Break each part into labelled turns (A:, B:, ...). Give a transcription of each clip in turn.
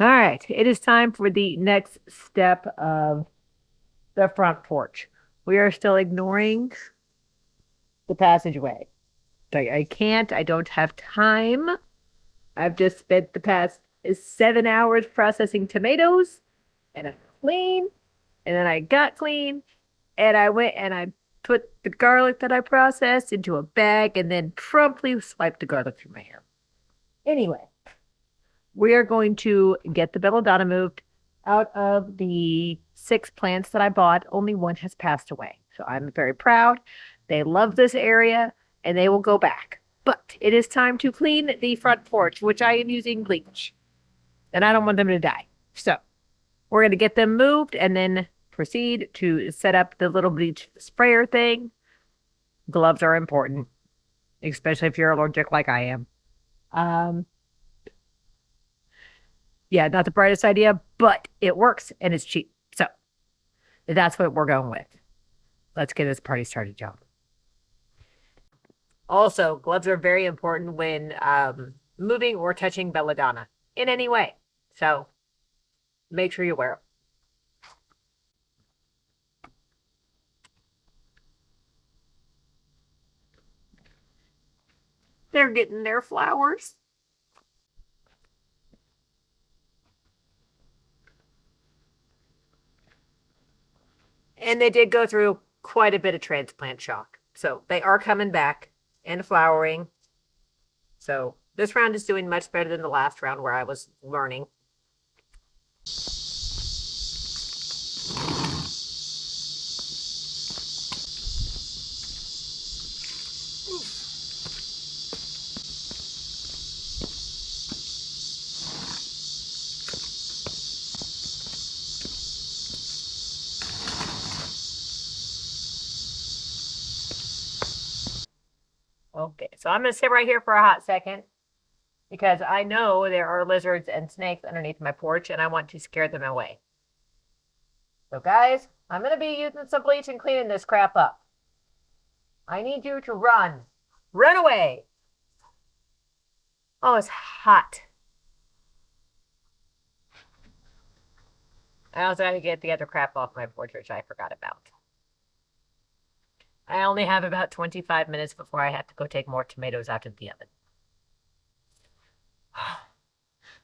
A: All right, it is time for the next step of the front porch. We are still ignoring the passageway. I don't have time. I've just spent the past 7 hours processing tomatoes and I'm clean. And then I got clean and I went and I put the garlic that I processed into a bag and then promptly swiped the garlic through my hair. Anyway, we are going to get the belladonna moved. Out of the 6 plants that I bought, only one has passed away. So I'm very proud. They love this area and they will go back. But it is time to clean the front porch, which I am using bleach. And I don't want them to die. So we're going to get them moved and then proceed to set up the little bleach sprayer thing. Gloves are important, especially if you're allergic like I am. Um, Yeah, not the brightest idea, but it works and it's cheap. So that's what we're going with. Let's get this party started, y'all. Also, gloves are very important when moving or touching belladonna in any way. So make sure you wear them. They're getting their flowers. And they did go through quite a bit of transplant shock. So they are coming back and flowering. So this round is doing much better than the last round where I was learning. Okay, so I'm going to sit right here for a hot second because I know there are lizards and snakes underneath my porch and I want to scare them away. So guys, I'm going to be using some bleach and cleaning this crap up. I need you to run. Run away. Oh, it's hot. I also have to get the other crap off my porch, which I forgot about. I only have about 25 minutes before I have to go take more tomatoes out of the oven.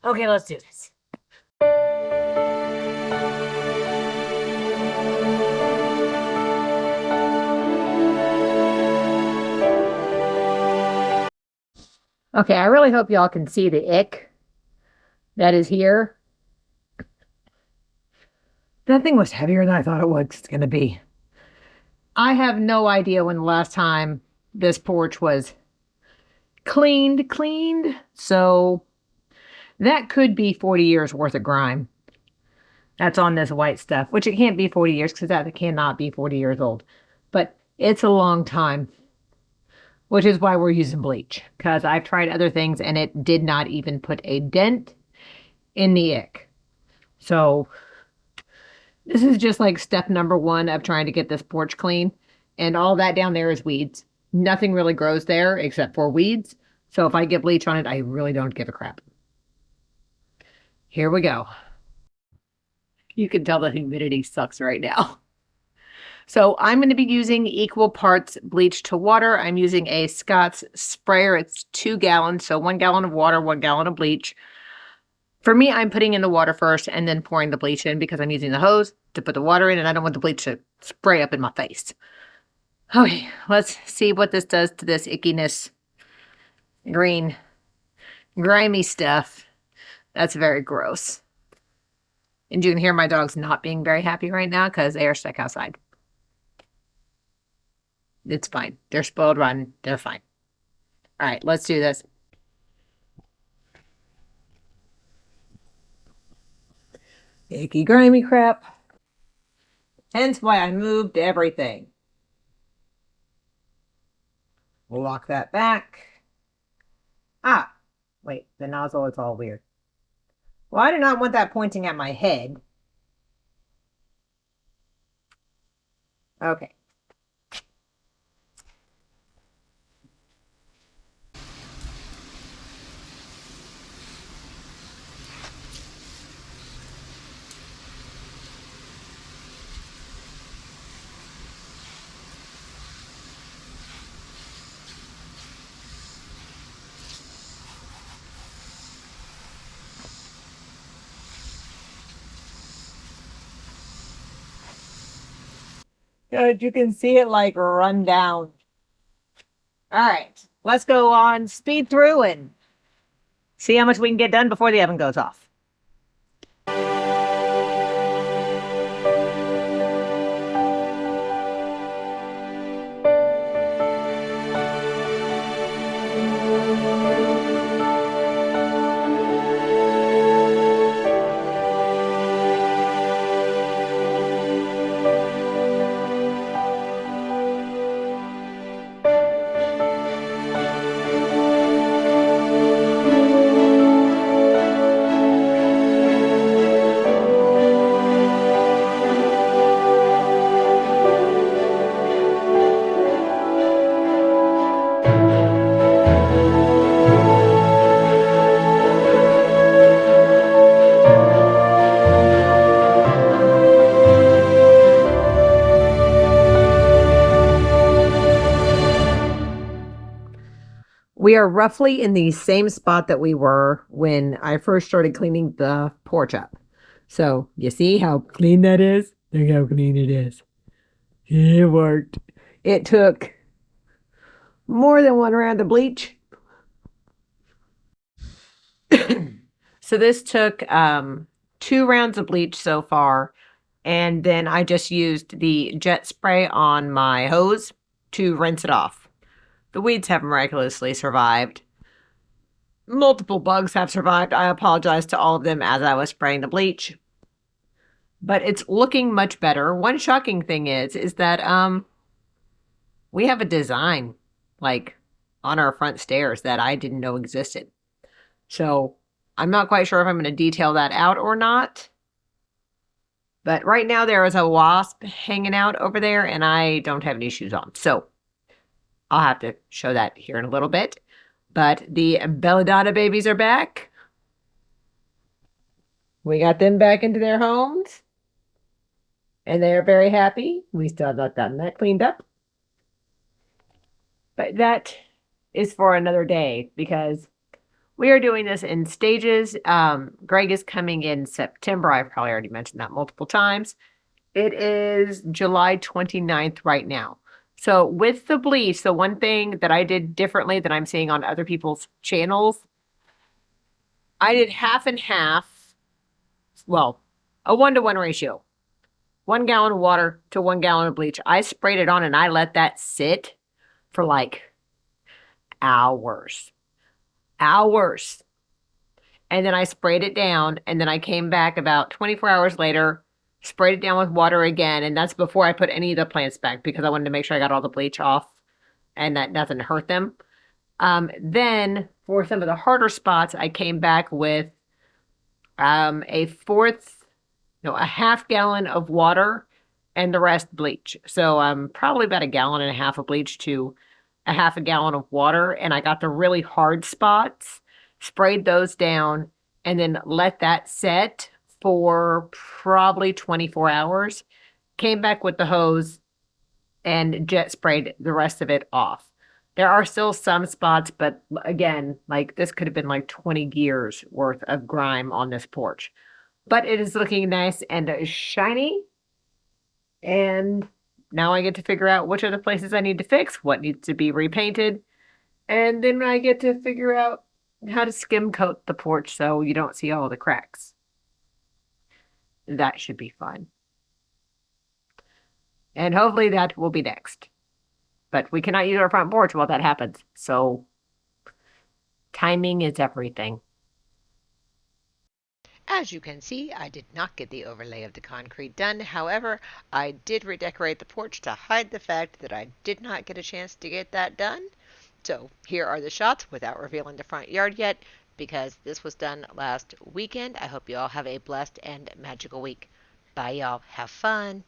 A: Okay, let's do this. Okay, I really hope y'all can see the ick that is here. That thing was heavier than I thought it was going to be. I have no idea when the last time this porch was cleaned. So that could be 40 years worth of grime. That's on this white stuff, which it can't be 40 years because that cannot be 40 years old. But it's a long time, which is why we're using bleach. Because I've tried other things and it did not even put a dent in the ick. So this is just like step number 1 of trying to get this porch clean. And all that down there is weeds. Nothing really grows there except for weeds. So if I get bleach on it, I really don't give a crap. Here we go. You can tell the humidity sucks right now. So I'm going to be using equal parts bleach to water. I'm using a Scott's sprayer. It's 2 gallons. So 1 gallon of water, 1 gallon of bleach. For me, I'm putting in the water first and then pouring the bleach in because I'm using the hose to put the water in and I don't want the bleach to spray up in my face. Okay, let's see what this does to this ickiness. Green, grimy stuff. That's very gross. And you can hear my dogs not being very happy right now because they are stuck outside. It's fine. They're spoiled rotten. They're fine. All right, let's do this. Icky, grimy crap. Hence why I moved everything. We'll lock that back. Ah, wait, the nozzle is all weird. Well, I do not want that pointing at my head. Okay. You can see it like run down. All right, let's go on speed through and see how much we can get done before the oven goes off. We are roughly in the same spot that we were when I first started cleaning the porch up. So you see how clean that is? Look how clean it is. It worked. It took more than one round of bleach. So this took 2 rounds of bleach so far. And then I just used the jet spray on my hose to rinse it off. The weeds have miraculously survived. Multiple bugs have survived. I apologize to all of them as I was spraying the bleach. But it's looking much better. One shocking thing is that we have a design like on our front stairs that I didn't know existed. So I'm not quite sure if I'm going to detail that out or not. But right now there is a wasp hanging out over there and I don't have any shoes on. So I'll have to show that here in a little bit. But the belladonna babies are back. We got them back into their homes. And they are very happy. We still have not gotten that cleaned up. But that is for another day because we are doing this in stages. Greg is coming in September. I've probably already mentioned that multiple times. It is July 29th right now. So with the bleach, the one thing that I did differently than I'm seeing on other people's channels, I did half and half. Well, a 1-to-1 ratio. 1 gallon of water to 1 gallon of bleach. I sprayed it on and I let that sit for like hours. Hours. And then I sprayed it down and then I came back about 24 hours later, sprayed it down with water again. And that's before I put any of the plants back because I wanted to make sure I got all the bleach off and that nothing hurt them. Then for some of the harder spots, I came back with a half gallon of water and the rest bleach. So probably about 1.5 gallons of bleach to a half a gallon of water. And I got the really hard spots, sprayed those down, and then let that set for probably 24 hours. Came back with the hose and jet sprayed the rest of it off. There are still some spots, but again, like this could have been like 20 years worth of grime on this porch. But it is looking nice and shiny. And now I get to figure out which are the places I need to fix, what needs to be repainted. And then I get to figure out how to skim coat the porch so you don't see all the cracks. That should be fun. And hopefully that will be next. But we cannot use our front porch while that happens. So timing is everything.
B: As you can see, I did not get the overlay of the concrete done. However, I did redecorate the porch to hide the fact that I did not get a chance to get that done. So here are the shots without revealing the front yard yet, because this was done last weekend. I hope you all have a blessed and magical week. Bye, y'all. Have fun.